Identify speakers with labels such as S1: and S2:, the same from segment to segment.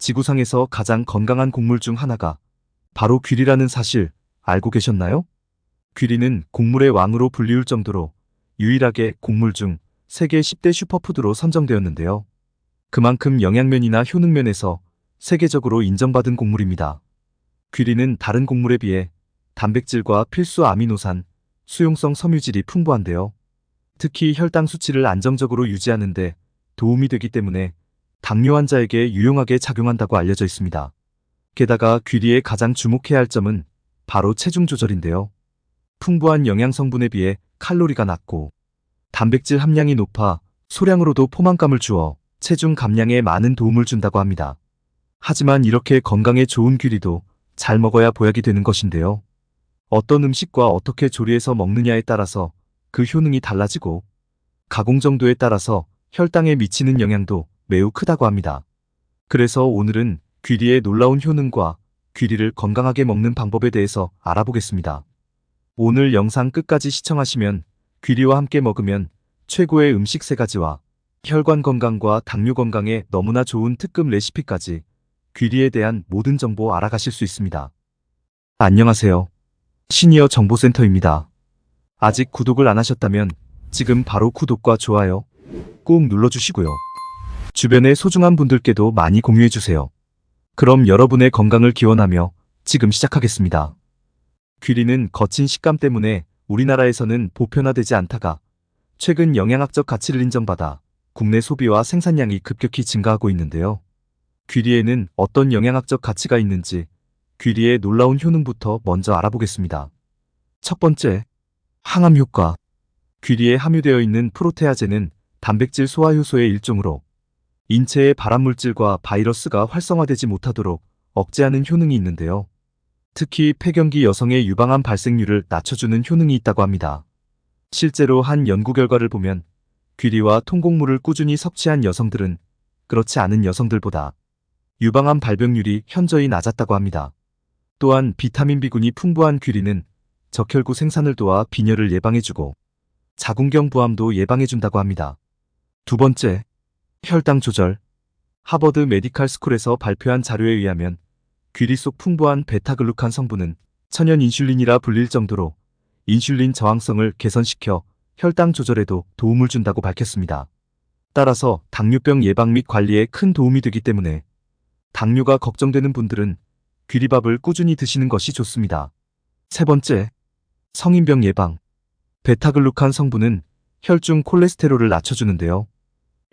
S1: 지구상에서 가장 건강한 곡물 중 하나가 바로 귀리라는 사실 알고 계셨나요? 귀리는 곡물의 왕으로 불리울 정도로 유일하게 곡물 중 세계 10대 슈퍼푸드로 선정되었는데요. 그만큼 영양면이나 효능면에서 세계적으로 인정받은 곡물입니다. 귀리는 다른 곡물에 비해 단백질과 필수 아미노산, 수용성 섬유질이 풍부한데요. 특히 혈당 수치를 안정적으로 유지하는 데 도움이 되기 때문에 당뇨 환자에게 유용하게 작용한다고 알려져 있습니다. 게다가 귀리에 가장 주목해야 할 점은 바로 체중 조절인데요. 풍부한 영양 성분에 비해 칼로리가 낮고 단백질 함량이 높아 소량으로도 포만감을 주어 체중 감량에 많은 도움을 준다고 합니다. 하지만 이렇게 건강에 좋은 귀리도 잘 먹어야 보약이 되는 것인데요. 어떤 음식과 어떻게 조리해서 먹느냐에 따라서 그 효능이 달라지고 가공 정도에 따라서 혈당에 미치는 영향도 매우 크다고 합니다. 그래서 오늘은 귀리의 놀라운 효능과 귀리를 건강하게 먹는 방법에 대해서 알아보겠습니다. 오늘 영상 끝까지 시청하시면 귀리와 함께 먹으면 최고의 음식 3가지와 혈관 건강과 당뇨 건강에 너무나 좋은 특급 레시피까지 귀리에 대한 모든 정보 알아가실 수 있습니다. 안녕하세요. 시니어 정보센터입니다. 아직 구독을 안 하셨다면 지금 바로 구독과 좋아요 꾹 눌러주시고요. 주변의 소중한 분들께도 많이 공유해주세요. 그럼 여러분의 건강을 기원하며 지금 시작하겠습니다. 귀리는 거친 식감 때문에 우리나라에서는 보편화되지 않다가 최근 영양학적 가치를 인정받아 국내 소비와 생산량이 급격히 증가하고 있는데요. 귀리에는 어떤 영양학적 가치가 있는지 귀리의 놀라운 효능부터 먼저 알아보겠습니다. 첫 번째, 항암 효과. 귀리에 함유되어 있는 프로테아제는 단백질 소화 효소의 일종으로 인체의 발암물질과 바이러스가 활성화되지 못하도록 억제하는 효능이 있는데요. 특히 폐경기 여성의 유방암 발생률을 낮춰주는 효능이 있다고 합니다. 실제로 한 연구 결과를 보면 귀리와 통곡물을 꾸준히 섭취한 여성들은 그렇지 않은 여성들보다 유방암 발병률이 현저히 낮았다고 합니다. 또한 비타민 B군이 풍부한 귀리는 적혈구 생산을 도와 빈혈을 예방해주고 자궁경 부암도 예방해준다고 합니다. 두 번째, 혈당 조절. 하버드 메디칼 스쿨에서 발표한 자료에 의하면 귀리 속 풍부한 베타글루칸 성분은 천연 인슐린이라 불릴 정도로 인슐린 저항성을 개선시켜 혈당 조절에도 도움을 준다고 밝혔습니다. 따라서 당뇨병 예방 및 관리에 큰 도움이 되기 때문에 당뇨가 걱정되는 분들은 귀리밥을 꾸준히 드시는 것이 좋습니다. 세 번째, 성인병 예방. 베타글루칸 성분은 혈중 콜레스테롤을 낮춰주는데요.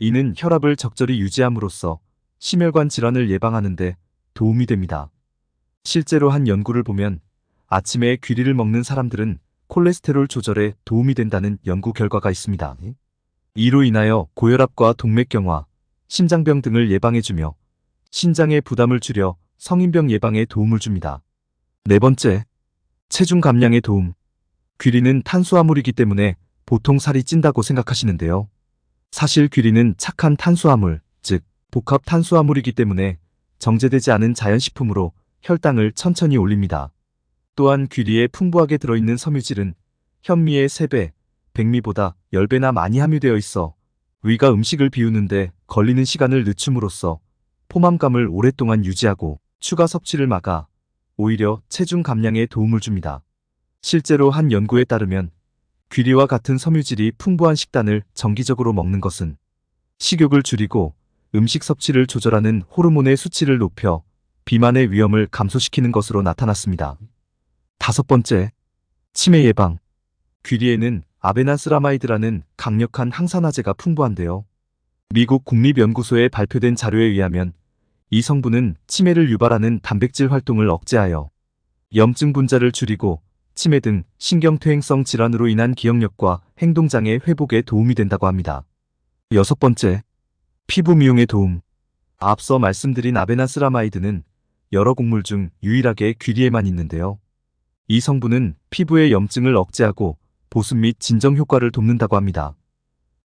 S1: 이는 혈압을 적절히 유지함으로써 심혈관 질환을 예방하는 데 도움이 됩니다. 실제로 한 연구를 보면 아침에 귀리를 먹는 사람들은 콜레스테롤 조절에 도움이 된다는 연구 결과가 있습니다. 이로 인하여 고혈압과 동맥경화, 심장병 등을 예방해주며 신장의 부담을 줄여 성인병 예방에 도움을 줍니다. 네 번째, 체중 감량에 도움. 귀리는 탄수화물이기 때문에 보통 살이 찐다고 생각하시는데요. 사실 귀리는 착한 탄수화물, 즉 복합 탄수화물이기 때문에 정제되지 않은 자연식품으로 혈당을 천천히 올립니다. 또한 귀리에 풍부하게 들어있는 섬유질은 현미의 3배, 백미보다 10배나 많이 함유되어 있어 위가 음식을 비우는데 걸리는 시간을 늦춤으로써 포만감을 오랫동안 유지하고 추가 섭취를 막아 오히려 체중 감량에 도움을 줍니다. 실제로 한 연구에 따르면 귀리와 같은 섬유질이 풍부한 식단을 정기적으로 먹는 것은 식욕을 줄이고 음식 섭취를 조절하는 호르몬의 수치를 높여 비만의 위험을 감소시키는 것으로 나타났습니다. 다섯 번째, 치매 예방. 귀리에는 아베나스라마이드라는 강력한 항산화제가 풍부한데요. 미국 국립연구소에 발표된 자료에 의하면 이 성분은 치매를 유발하는 단백질 활동을 억제하여 염증 분자를 줄이고 치매 등 신경퇴행성 질환으로 인한 기억력과 행동장애 회복에 도움이 된다고 합니다. 여섯 번째, 피부 미용에 도움. 앞서 말씀드린 아베나스라마이드는 여러 곡물 중 유일하게 귀리에만 있는데요. 이 성분은 피부의 염증을 억제하고 보습 및 진정 효과를 돕는다고 합니다.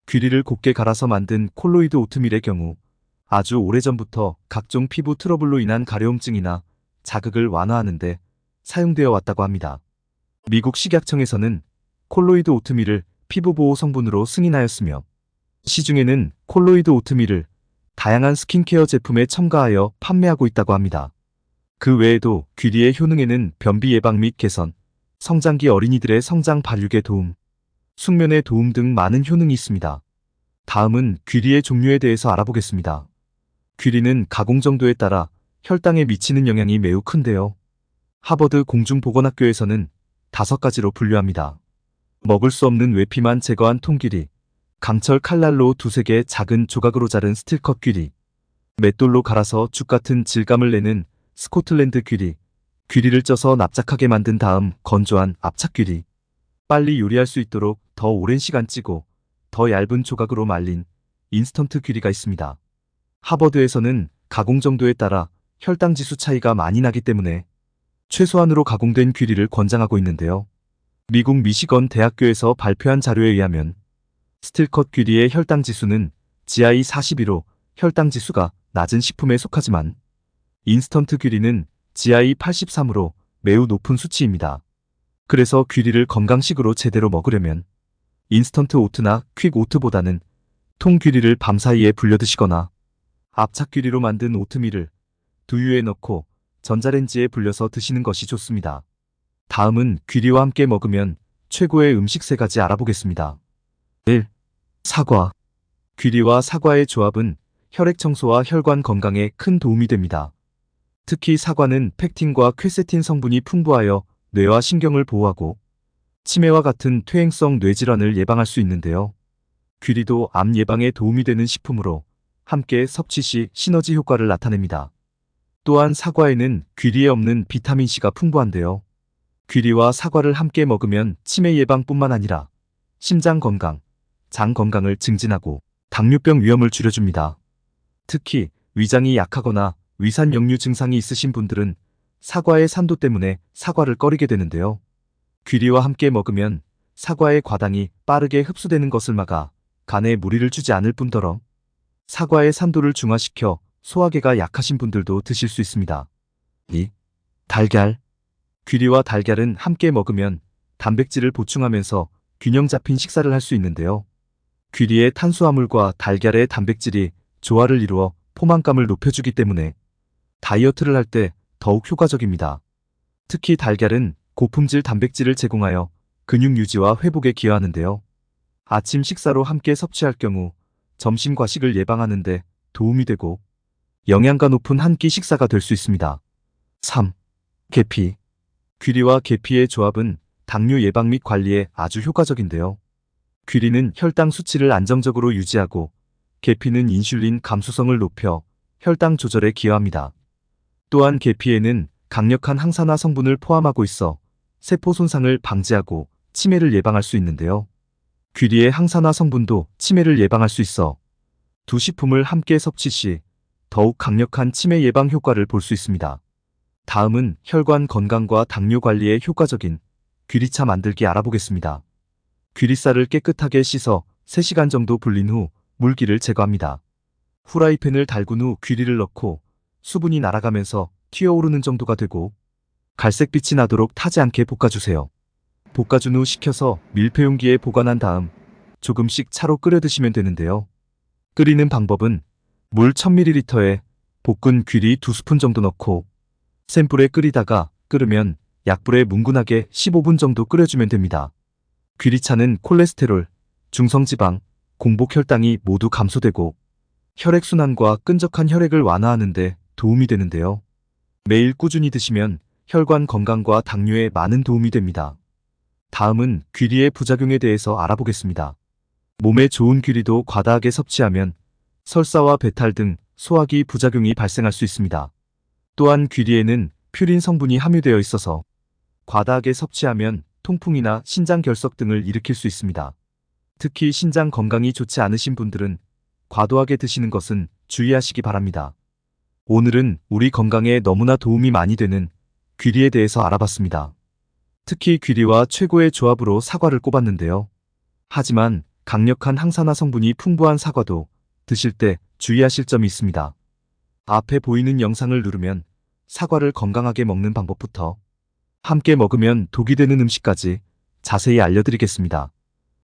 S1: 귀리를 곱게 갈아서 만든 콜로이드 오트밀의 경우 아주 오래전부터 각종 피부 트러블로 인한 가려움증이나 자극을 완화하는 데 사용되어 왔다고 합니다. 미국 식약청에서는 콜로이드 오트밀을 피부 보호 성분으로 승인하였으며 시중에는 콜로이드 오트밀을 다양한 스킨케어 제품에 첨가하여 판매하고 있다고 합니다. 그 외에도 귀리의 효능에는 변비 예방 및 개선, 성장기 어린이들의 성장 발육에 도움, 숙면에 도움 등 많은 효능이 있습니다. 다음은 귀리의 종류에 대해서 알아보겠습니다. 귀리는 가공 정도에 따라 혈당에 미치는 영향이 매우 큰데요. 하버드 공중보건학교에서는 5가지로 분류합니다. 먹을 수 없는 외피만 제거한 통귀리, 강철 칼날로 두세 개 작은 조각으로 자른 스틸컷 귀리, 맷돌로 갈아서 죽 같은 질감을 내는 스코틀랜드 귀리, 귀리를 쪄서 납작하게 만든 다음 건조한 압착 귀리, 빨리 요리할 수 있도록 더 오랜 시간 찌고 더 얇은 조각으로 말린 인스턴트 귀리가 있습니다. 하버드에서는 가공 정도에 따라 혈당 지수 차이가 많이 나기 때문에 최소한으로 가공된 귀리를 권장하고 있는데요. 미국 미시건 대학교에서 발표한 자료에 의하면 스틸컷 귀리의 혈당 지수는 GI 42로 혈당 지수가 낮은 식품에 속하지만 인스턴트 귀리는 GI 83으로 매우 높은 수치입니다. 그래서 귀리를 건강식으로 제대로 먹으려면 인스턴트 오트나 퀵 오트보다는 통 귀리를 밤사이에 불려 드시거나 압착 귀리로 만든 오트밀을 두유에 넣고 전자레인지에 불려서 드시는 것이 좋습니다. 다음은 귀리와 함께 먹으면 최고의 음식 3가지 알아보겠습니다. 1. 사과. 귀리와 사과의 조합은 혈액 청소와 혈관 건강에 큰 도움이 됩니다. 특히 사과는 펙틴과 퀘세틴 성분이 풍부하여 뇌와 신경을 보호하고 치매와 같은 퇴행성 뇌질환을 예방할 수 있는데요. 귀리도 암 예방에 도움이 되는 식품으로 함께 섭취 시 시너지 효과를 나타냅니다. 또한 사과에는 귀리에 없는 비타민C가 풍부한데요. 귀리와 사과를 함께 먹으면 치매 예방뿐만 아니라 심장 건강, 장 건강을 증진하고 당뇨병 위험을 줄여줍니다. 특히 위장이 약하거나 위산역류 증상이 있으신 분들은 사과의 산도 때문에 사과를 꺼리게 되는데요. 귀리와 함께 먹으면 사과의 과당이 빠르게 흡수되는 것을 막아 간에 무리를 주지 않을 뿐더러 사과의 산도를 중화시켜 소화계가 약하신 분들도 드실 수 있습니다. 2. 달걀. 귀리와 달걀은 함께 먹으면 단백질을 보충하면서 균형 잡힌 식사를 할 수 있는데요. 귀리의 탄수화물과 달걀의 단백질이 조화를 이루어 포만감을 높여주기 때문에 다이어트를 할 때 더욱 효과적입니다. 특히 달걀은 고품질 단백질을 제공하여 근육 유지와 회복에 기여하는데요. 아침 식사로 함께 섭취할 경우 점심 과식을 예방하는 데 도움이 되고 영양가 높은 한 끼 식사가 될 수 있습니다. 3. 계피. 귀리와 계피의 조합은 당뇨 예방 및 관리에 아주 효과적인데요. 귀리는 혈당 수치를 안정적으로 유지하고 계피는 인슐린 감수성을 높여 혈당 조절에 기여합니다. 또한 계피에는 강력한 항산화 성분을 포함하고 있어 세포 손상을 방지하고 치매를 예방할 수 있는데요. 귀리의 항산화 성분도 치매를 예방할 수 있어 두 식품을 함께 섭취 시 더욱 강력한 치매 예방 효과를 볼 수 있습니다. 다음은 혈관 건강과 당뇨 관리에 효과적인 귀리차 만들기 알아보겠습니다. 귀리쌀을 깨끗하게 씻어 3시간 정도 불린 후 물기를 제거합니다. 후라이팬을 달군 후 귀리를 넣고 수분이 날아가면서 튀어오르는 정도가 되고 갈색빛이 나도록 타지 않게 볶아주세요. 볶아준 후 식혀서 밀폐용기에 보관한 다음 조금씩 차로 끓여 드시면 되는데요. 끓이는 방법은 물 1000ml에 볶은 귀리 2스푼 정도 넣고 센 불에 끓이다가 끓으면 약불에 뭉근하게 15분 정도 끓여주면 됩니다. 귀리차는 콜레스테롤, 중성지방, 공복혈당이 모두 감소되고 혈액순환과 끈적한 혈액을 완화하는 데 도움이 되는데요. 매일 꾸준히 드시면 혈관 건강과 당뇨에 많은 도움이 됩니다. 다음은 귀리의 부작용에 대해서 알아보겠습니다. 몸에 좋은 귀리도 과다하게 섭취하면 설사와 배탈 등 소화기 부작용이 발생할 수 있습니다. 또한 귀리에는 퓨린 성분이 함유되어 있어서 과다하게 섭취하면 통풍이나 신장 결석 등을 일으킬 수 있습니다. 특히 신장 건강이 좋지 않으신 분들은 과도하게 드시는 것은 주의하시기 바랍니다. 오늘은 우리 건강에 너무나 도움이 많이 되는 귀리에 대해서 알아봤습니다. 특히 귀리와 최고의 조합으로 사과를 꼽았는데요. 하지만 강력한 항산화 성분이 풍부한 사과도 드실 때 주의하실 점이 있습니다. 앞에 보이는 영상을 누르면 사과를 건강하게 먹는 방법부터 함께 먹으면 독이 되는 음식까지 자세히 알려드리겠습니다.